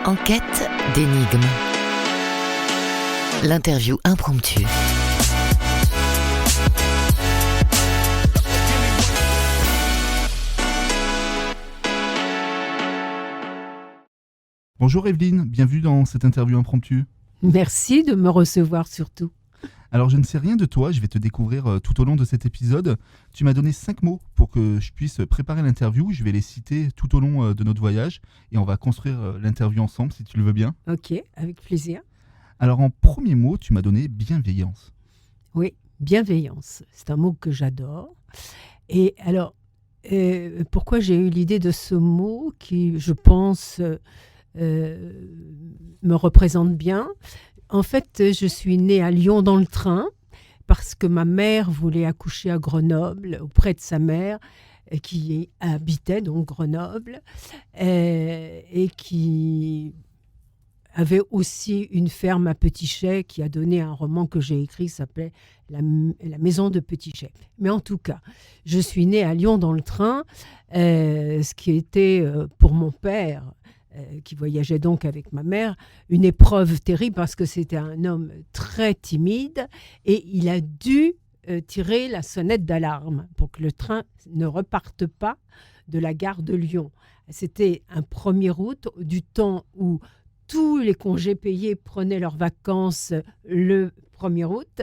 En quête d'énigmes. L'interview impromptue. Bonjour Evelyne, bienvenue dans cette interview impromptue. Merci de me recevoir surtout. Alors je ne sais rien de toi, je vais te découvrir tout au long de cet épisode. Tu m'as donné 5 mots pour que je puisse préparer l'interview. Je vais les citer tout au long de notre voyage et on va construire l'interview ensemble si tu le veux bien. Ok, avec plaisir. Alors en premier mot, tu m'as donné bienveillance. Oui, bienveillance, c'est un mot que j'adore. Et alors, pourquoi j'ai eu l'idée de ce mot qui, je pense, me représente bien. En fait, je suis née à Lyon dans le train parce que ma mère voulait accoucher à Grenoble auprès de sa mère qui habitait donc Grenoble et qui avait aussi une ferme à Petitchet qui a donné un roman que j'ai écrit qui s'appelait La maison de Petitchet. Mais en tout cas, je suis née à Lyon dans le train, ce qui était pour mon père qui voyageait donc avec ma mère, une épreuve terrible parce que c'était un homme très timide et il a dû tirer la sonnette d'alarme pour que le train ne reparte pas de la gare de Lyon. C'était un 1er août, du temps où tous les congés payés prenaient leurs vacances le 1er août.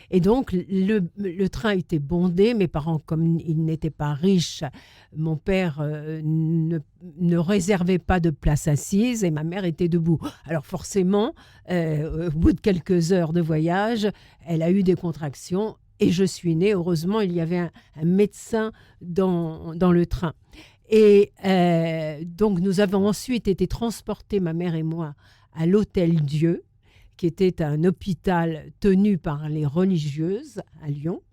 Et donc, le train était bondé. Mes parents, comme ils n'étaient pas riches, mon père ne réservait pas de place assise et ma mère était debout. Alors forcément, au bout de quelques heures de voyage, elle a eu des contractions et je suis née. Heureusement, il y avait un médecin dans le train. Et donc, nous avons ensuite été transportés, ma mère et moi, à l'Hôtel Dieu, qui était un hôpital tenu par les religieuses à Lyon,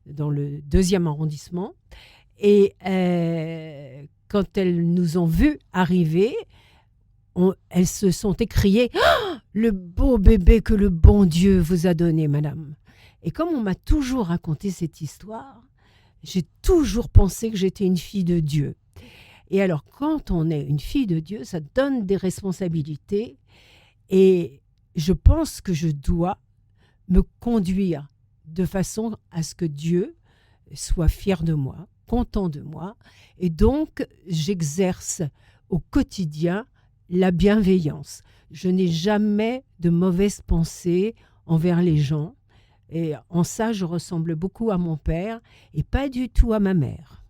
dans le 2e arrondissement. Et quand elles nous ont vus arriver, elles se sont écriées oh, « Le beau bébé que le bon Dieu vous a donné, madame !» Et comme on m'a toujours raconté cette histoire, j'ai toujours pensé que j'étais une fille de Dieu. Et alors, quand on est une fille de Dieu, ça donne des responsabilités. Et je pense que je dois me conduire de façon à ce que Dieu soit fier de moi, content de moi. Et donc, j'exerce au quotidien la bienveillance. Je n'ai jamais de mauvaises pensées envers les gens. Et en ça, je ressemble beaucoup à mon père et pas du tout à ma mère.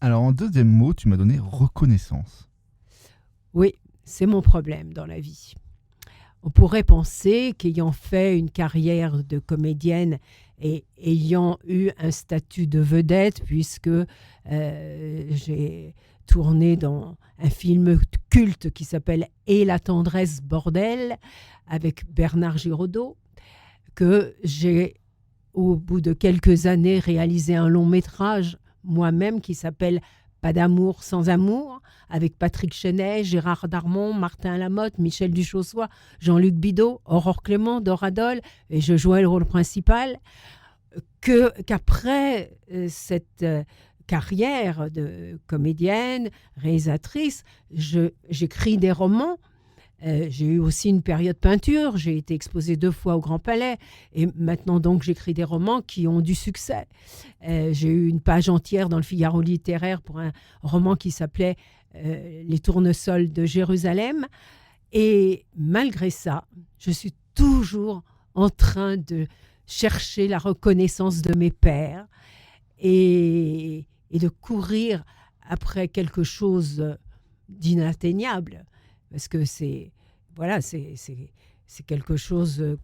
Alors en deuxième mot, tu m'as donné reconnaissance. Oui, c'est mon problème dans la vie. On pourrait penser qu'ayant fait une carrière de comédienne et ayant eu un statut de vedette, puisque j'ai tourné dans un film culte qui s'appelle « Et la tendresse bordel » avec Bernard Giraudot, que j'ai, au bout de quelques années, réalisé un long métrage moi-même qui s'appelle « Pas d'amour sans amour » avec Patrick Chenet, Gérard Darmon, Martin Lamotte, Michel Duchossois, Jean-Luc Bidot, Aurore Clément, Dora Dole, et je jouais le rôle principal, qu'après cette carrière de comédienne, réalisatrice, j'écris des romans. J'ai eu aussi une période peinture, j'ai été exposée 2 fois au Grand Palais et maintenant donc j'écris des romans qui ont du succès. J'ai eu une page entière dans le Figaro littéraire pour un roman qui s'appelait Les tournesols de Jérusalem et malgré ça, je suis toujours en train de chercher la reconnaissance de mes pairs et de courir après quelque chose d'inatteignable. Parce que c'est quelque chose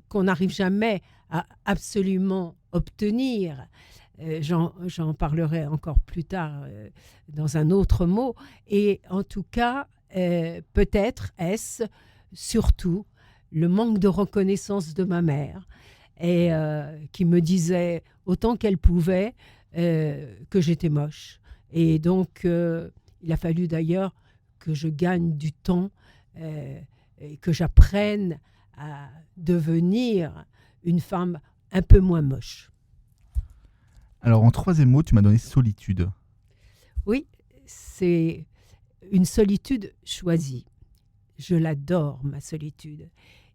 qu'on n'arrive jamais à absolument obtenir. J'en parlerai encore plus tard dans un autre mot. Et en tout cas, peut-être est-ce surtout le manque de reconnaissance de ma mère et qui me disait autant qu'elle pouvait que j'étais moche. Et donc, il a fallu d'ailleurs que je gagne du temps et que j'apprenne à devenir une femme un peu moins moche. Alors en troisième mot, tu m'as donné solitude. Oui, c'est une solitude choisie. Je l'adore, ma solitude.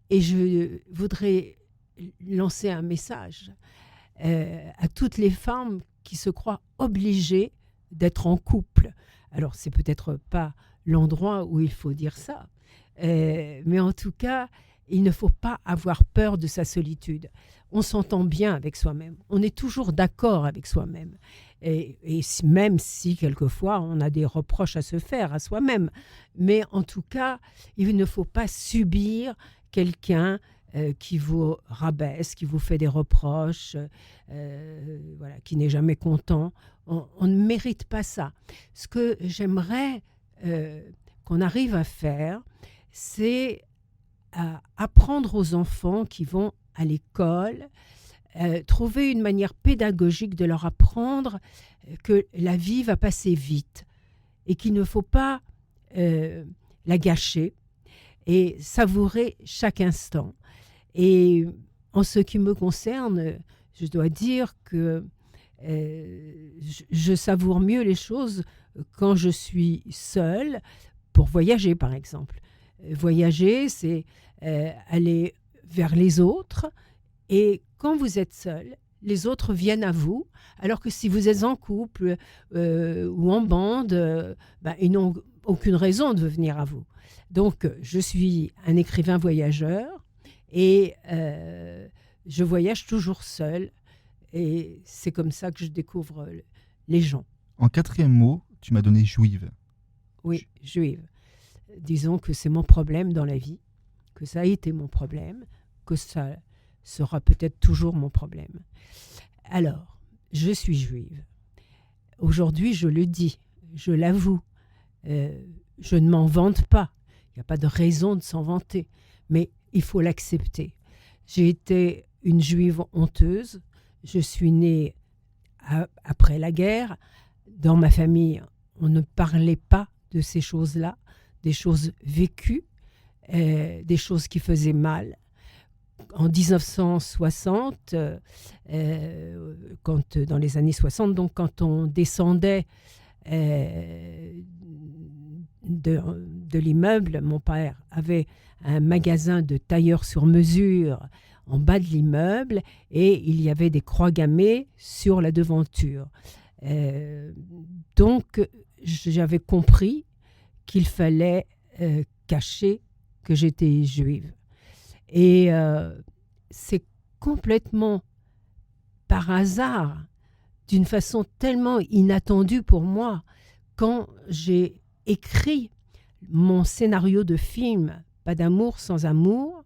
Et je voudrais lancer un message à toutes les femmes qui se croient obligées d'être en couple. Alors, c'est peut-être pas l'endroit où il faut dire ça, mais en tout cas, il ne faut pas avoir peur de sa solitude. On s'entend bien avec soi-même. On est toujours d'accord avec soi-même. Et même si, quelquefois, on a des reproches à se faire à soi-même. Mais en tout cas, il ne faut pas subir quelqu'un qui vous rabaisse, qui vous fait des reproches, voilà, qui n'est jamais content. On ne mérite pas ça. Ce que j'aimerais qu'on arrive à faire, c'est à apprendre aux enfants qui vont à l'école, trouver une manière pédagogique de leur apprendre que la vie va passer vite et qu'il ne faut pas la gâcher et savourer chaque instant. Et en ce qui me concerne, je dois dire que je savoure mieux les choses quand je suis seule, pour voyager par exemple. Voyager, c'est aller vers les autres, et quand vous êtes seul, les autres viennent à vous, alors que si vous êtes en couple ou en bande, ils n'ont aucune raison de venir à vous. Donc, je suis un écrivain voyageur et je voyage toujours seul, et c'est comme ça que je découvre les gens. En 4e mot, tu m'as donné juive. Oui, juive. Disons que c'est mon problème dans la vie, que ça a été mon problème, que ça sera peut-être toujours mon problème. Alors, je suis juive. Aujourd'hui, je le dis, je l'avoue. Je ne m'en vante pas. Il n'y a pas de raison de s'en vanter, mais il faut l'accepter. J'ai été une juive honteuse. Je suis née après la guerre. Dans ma famille, on ne parlait pas de ces choses-là, des choses vécues, des choses qui faisaient mal. En 1960, dans les années 60, donc quand on descendait de l'immeuble, mon père avait un magasin de tailleurs sur mesure en bas de l'immeuble, et il y avait des croix gammées sur la devanture. Donc, j'avais compris qu'il fallait cacher que j'étais juive. Et c'est complètement par hasard, d'une façon tellement inattendue pour moi, quand j'ai écrit mon scénario de film « Pas d'amour sans amour »,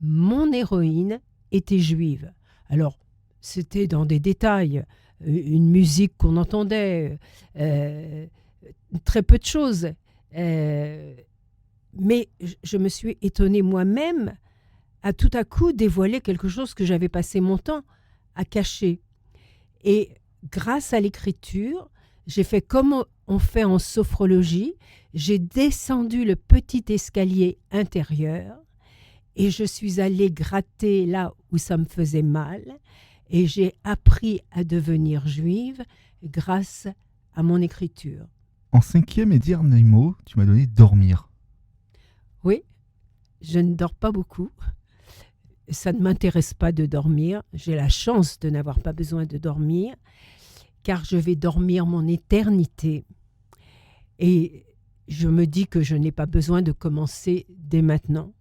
mon héroïne était juive. Alors, c'était dans des détails, une musique qu'on entendait, très peu de choses. Mais je me suis étonnée moi-même à tout à coup dévoiler quelque chose que j'avais passé mon temps à cacher. Et grâce à l'écriture, j'ai fait comme on fait en sophrologie, j'ai descendu le petit escalier intérieur et je suis allée gratter là où ça me faisait mal, et j'ai appris à devenir juive grâce à mon écriture. En 5e et dernier mot, tu m'as donné dormir. Oui, je ne dors pas beaucoup. Ça ne m'intéresse pas de dormir. J'ai la chance de n'avoir pas besoin de dormir, car je vais dormir mon éternité. Et je me dis que je n'ai pas besoin de commencer dès maintenant.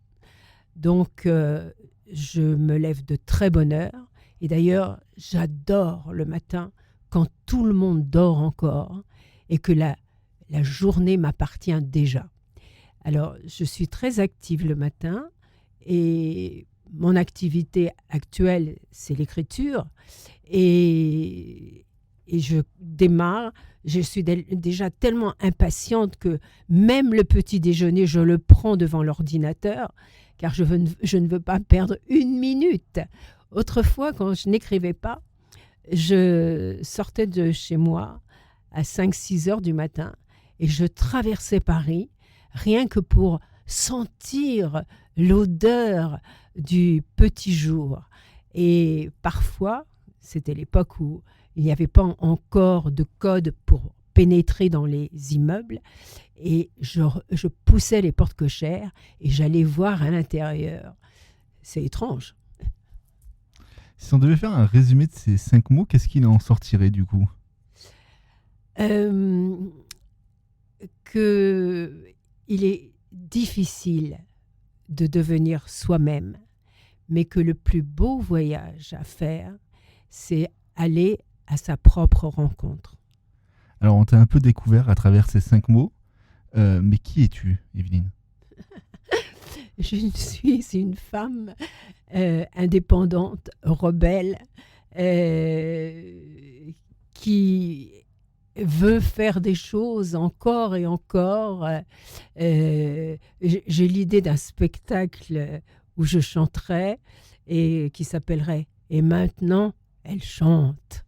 Donc, je me lève de très bonne heure. Et d'ailleurs, j'adore le matin quand tout le monde dort encore et que la journée m'appartient déjà. Alors, je suis très active le matin et mon activité actuelle, c'est l'écriture. Et je démarre. Je suis déjà tellement impatiente que même le petit déjeuner, je le prends devant l'ordinateur, car je ne veux pas perdre une minute. Autrefois, quand je n'écrivais pas, je sortais de chez moi à 5-6 heures du matin et je traversais Paris rien que pour sentir l'odeur du petit jour. Et parfois, c'était l'époque où il n'y avait pas encore de code pour pénétrer dans les immeubles et je poussais les portes cochères et j'allais voir à l'intérieur. C'est étrange. Si on devait faire un résumé de ces 5 mots, qu'est-ce qu'il en sortirait du coup ? Que il est difficile de devenir soi-même, mais que le plus beau voyage à faire, c'est aller à sa propre rencontre. Alors, on t'a un peu découvert à travers ces 5 mots, mais qui es-tu, Evelyne ? Je suis une femme indépendante, rebelle, qui veut faire des choses encore et encore. J'ai l'idée d'un spectacle où je chanterais et qui s'appellerait « Et maintenant, elle chante ».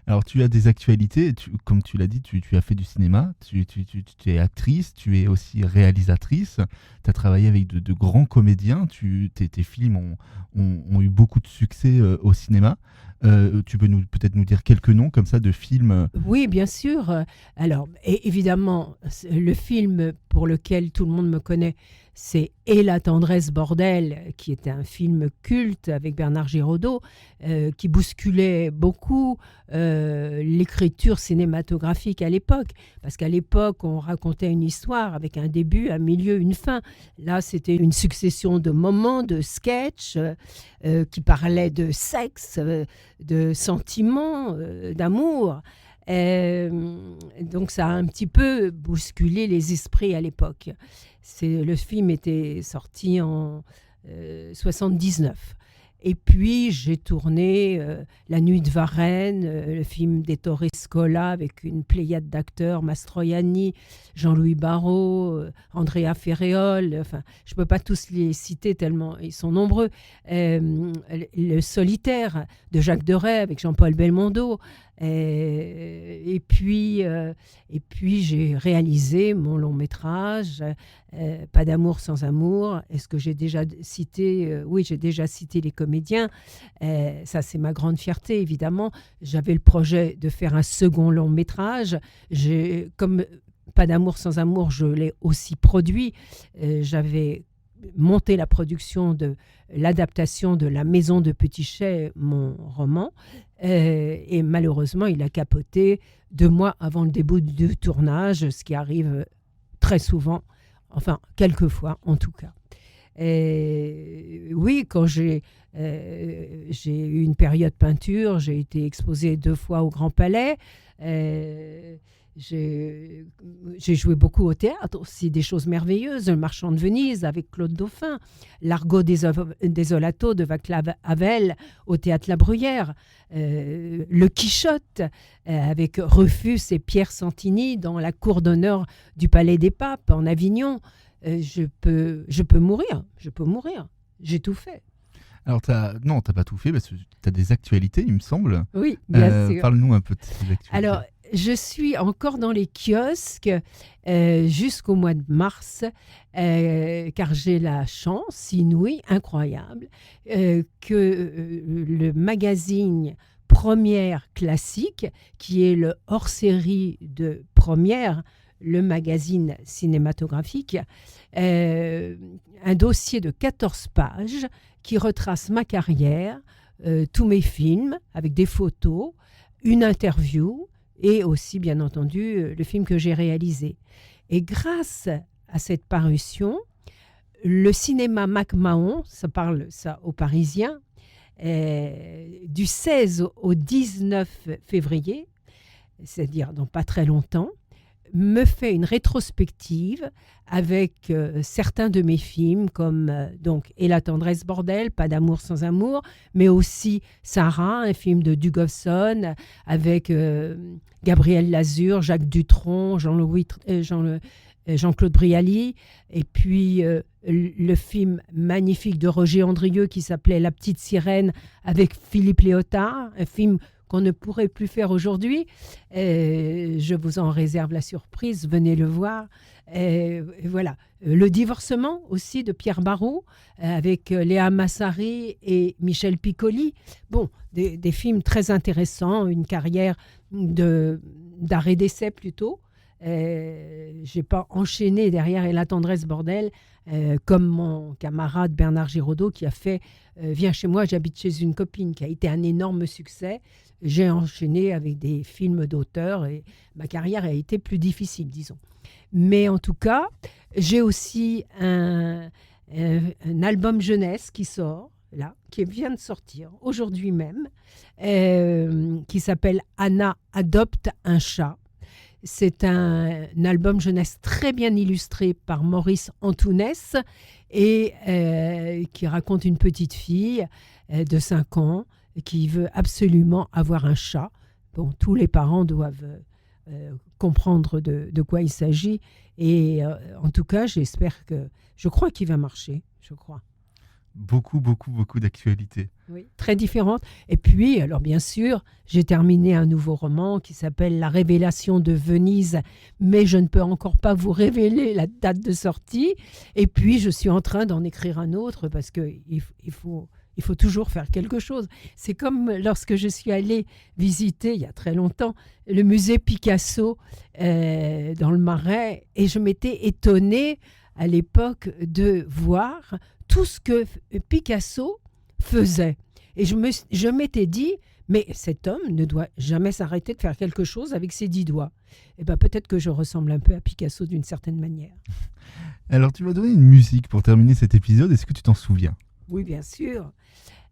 Alors, tu as des actualités, comme tu l'as dit, tu as fait du cinéma, tu es actrice, tu es aussi réalisatrice, tu as travaillé avec de grands comédiens, tes films ont eu beaucoup de succès au cinéma. Tu peux peut-être nous dire quelques noms comme ça de films. Oui, bien sûr. Alors, évidemment, le film pour lequel tout le monde me connaît, c'est « Et la tendresse bordel », qui était un film culte avec Bernard Giraudot, qui bousculait beaucoup l'écriture cinématographique à l'époque. Parce qu'à l'époque, on racontait une histoire avec un début, un milieu, une fin. Là, c'était une succession de moments, de sketchs qui parlaient de sexe, de sentiments, d'amour. Donc ça a un petit peu bousculé les esprits à l'époque. Le film était sorti en 79. Et puis j'ai tourné La Nuit de Varennes, le film d'Ettore Scola avec une pléiade d'acteurs, Mastroianni, Jean-Louis Barrault, Andrea Ferréol. Enfin, je ne peux pas tous les citer tellement ils sont nombreux. Le Solitaire de Jacques Deray avec Jean-Paul Belmondo. Et puis j'ai réalisé mon long métrage Pas d'amour sans amour. Est-ce que j'ai déjà cité oui, j'ai déjà cité les comédiens. Ça, c'est ma grande fierté, évidemment. J'avais le projet de faire un second long métrage. Comme Pas d'amour sans amour, je l'ai aussi produit. J'avais monté la production de l'adaptation de La Maison de Petitchet, mon roman. Et malheureusement, il a capoté 2 mois avant le début du tournage, ce qui arrive très souvent, enfin, quelquefois en tout cas. Oui, quand j'ai eu une période peinture, j'ai été exposée 2 fois au Grand Palais. J'ai joué beaucoup au théâtre, aussi des choses merveilleuses. Le Marchand de Venise avec Claude Dauphin, L'Argot Desolato de Václav Havel au Théâtre La Bruyère, Le Quichotte avec Rufus et Pierre Santini dans la cour d'honneur du Palais des Papes en Avignon. Je peux mourir, j'ai tout fait. Alors, non, tu n'as pas tout fait, parce que tu as des actualités, il me semble. Oui, bien sûr. Parle-nous un peu de ces actualités. Alors, je suis encore dans les kiosques jusqu'au mois de mars, car j'ai la chance inouïe, incroyable, que le magazine Première Classique, qui est le hors-série de Première, le magazine cinématographique, un dossier de 14 pages qui retrace ma carrière, tous mes films, avec des photos, une interview, et aussi, bien entendu, le film que j'ai réalisé. Et grâce à cette parution, le cinéma MacMahon, ça parle ça aux Parisiens, du 16 au 19 février, c'est-à-dire dans pas très longtemps, me fait une rétrospective avec certains de mes films comme donc Et la tendresse bordel, Pas d'amour sans amour, mais aussi Sarah, un film de Dugosson avec Gabriel Lazur, Jacques Dutronc, Jean-Claude Brialy, et puis le film magnifique de Roger Andrieux qui s'appelait La petite sirène avec Philippe Léotard, un film qu'on ne pourrait plus faire aujourd'hui. Je vous en réserve la surprise, venez le voir. Et voilà. Le divorcement aussi de Pierre Barrault avec Léa Massari et Michel Piccoli. Bon, des films très intéressants, une carrière d'arrêt d'essai plutôt. J'ai pas enchaîné derrière Et la tendresse bordel comme mon camarade Bernard Giraudot qui a fait Viens chez moi, j'habite chez une copine, qui a été un énorme succès. J'ai enchaîné avec des films d'auteur et ma carrière a été plus difficile, disons. Mais en tout cas, j'ai aussi un album jeunesse qui sort, là, qui vient de sortir aujourd'hui même, qui s'appelle Anna adopte un chat. C'est un album jeunesse très bien illustré par Maurice Antounès et qui raconte une petite fille de 5 ans qui veut absolument avoir un chat. Bon, tous les parents doivent comprendre de quoi il s'agit. Et en tout cas, je crois qu'il va marcher, je crois. Beaucoup d'actualités. Oui, très différentes. Et puis, alors bien sûr, j'ai terminé un nouveau roman qui s'appelle La Révélation de Venise, mais je ne peux encore pas vous révéler la date de sortie. Et puis, je suis en train d'en écrire un autre parce qu'il faut toujours faire quelque chose. C'est comme lorsque je suis allée visiter, il y a très longtemps, le musée Picasso dans le Marais, et je m'étais étonnée à l'époque de voir tout ce que Picasso faisait. Et je m'étais dit, mais cet homme ne doit jamais s'arrêter de faire quelque chose avec ses 10 doigts. Et bien peut-être que je ressemble un peu à Picasso d'une certaine manière. Alors tu m'as donné une musique pour terminer cet épisode, est-ce que tu t'en souviens ? Oui, bien sûr.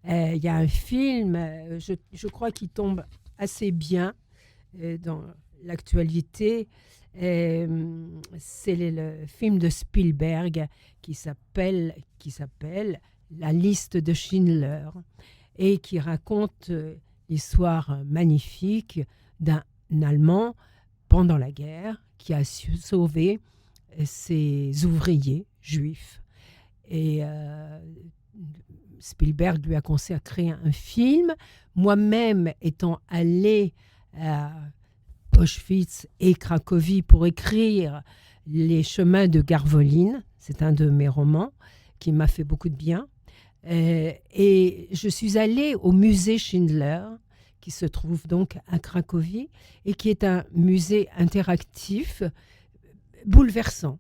Il y a un film, je crois qu'il tombe assez bien dans l'actualité. C'est le film de Spielberg qui s'appelle La liste de Schindler et qui raconte l'histoire magnifique d'un Allemand pendant la guerre qui a su sauver ses ouvriers juifs. Et Spielberg lui a consacré un film. Moi-même étant allée à Auschwitz et Cracovie pour écrire Les chemins de Garvoline, c'est un de mes romans qui m'a fait beaucoup de bien. Et je suis allée au musée Schindler, qui se trouve donc à Cracovie, et qui est un musée interactif bouleversant,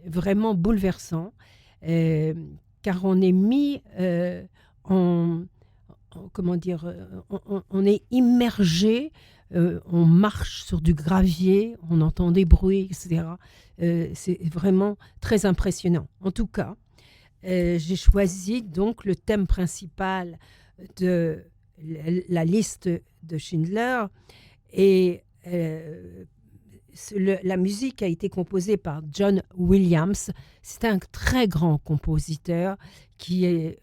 vraiment bouleversant, car on est mis on est immergé, on marche sur du gravier, on entend des bruits, etc. C'est vraiment très impressionnant. En tout cas, j'ai choisi donc le thème principal de la liste de Schindler et la musique a été composée par John Williams. C'est un très grand compositeur qui est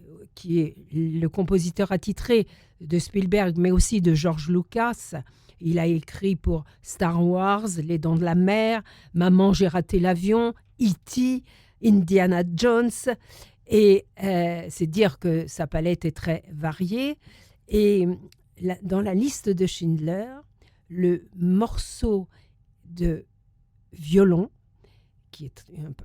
le compositeur attitré de Spielberg, mais aussi de George Lucas. Il a écrit pour Star Wars, Les Dents de la Mer, Maman, j'ai raté l'avion, E.T., Indiana Jones. Et c'est dire que sa palette est très variée. Et dans la liste de Schindler, le morceau de violon, qui est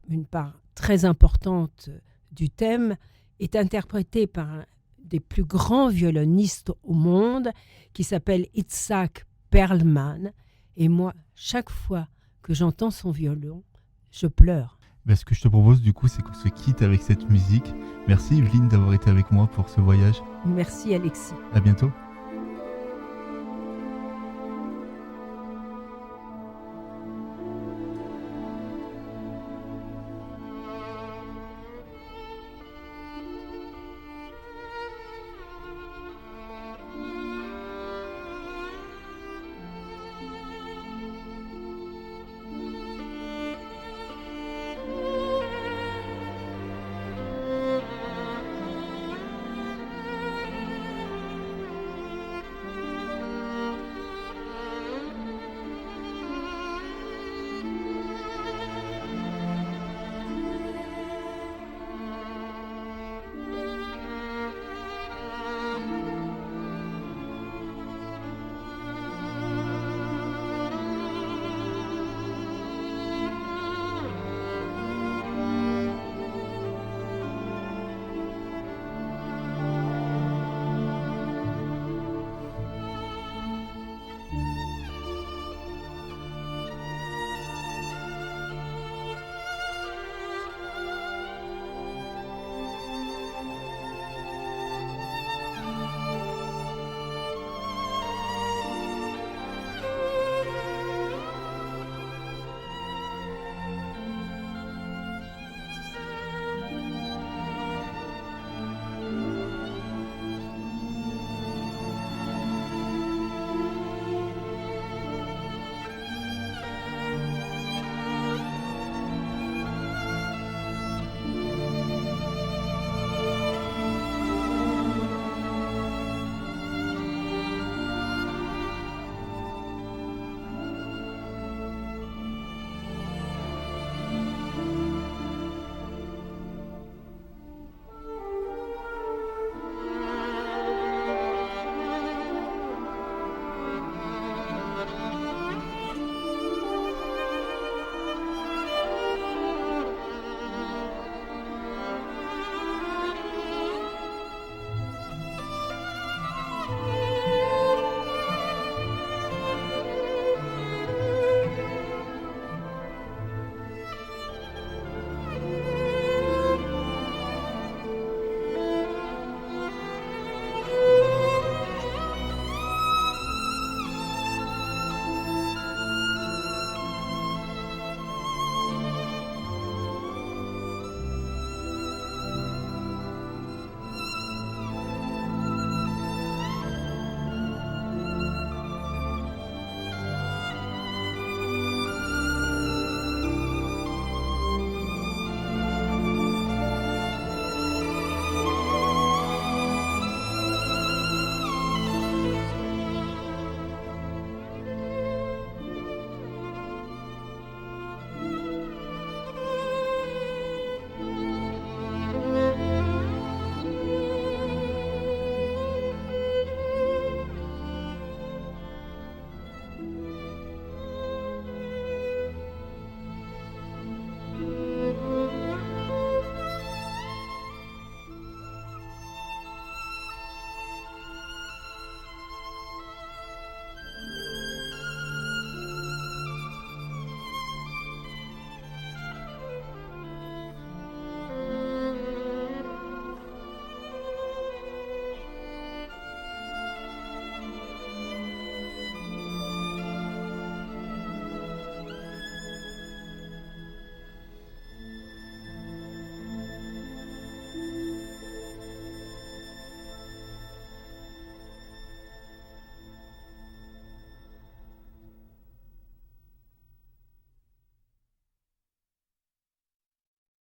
une part très importante du thème, est interprété par un des plus grands violonistes au monde, qui s'appelle Itzhak Perlman. Et moi, chaque fois que j'entends son violon, je pleure. Ce que je te propose du coup, c'est qu'on se quitte avec cette musique. Merci Evelyne d'avoir été avec moi pour ce voyage. Merci Alexis. À bientôt.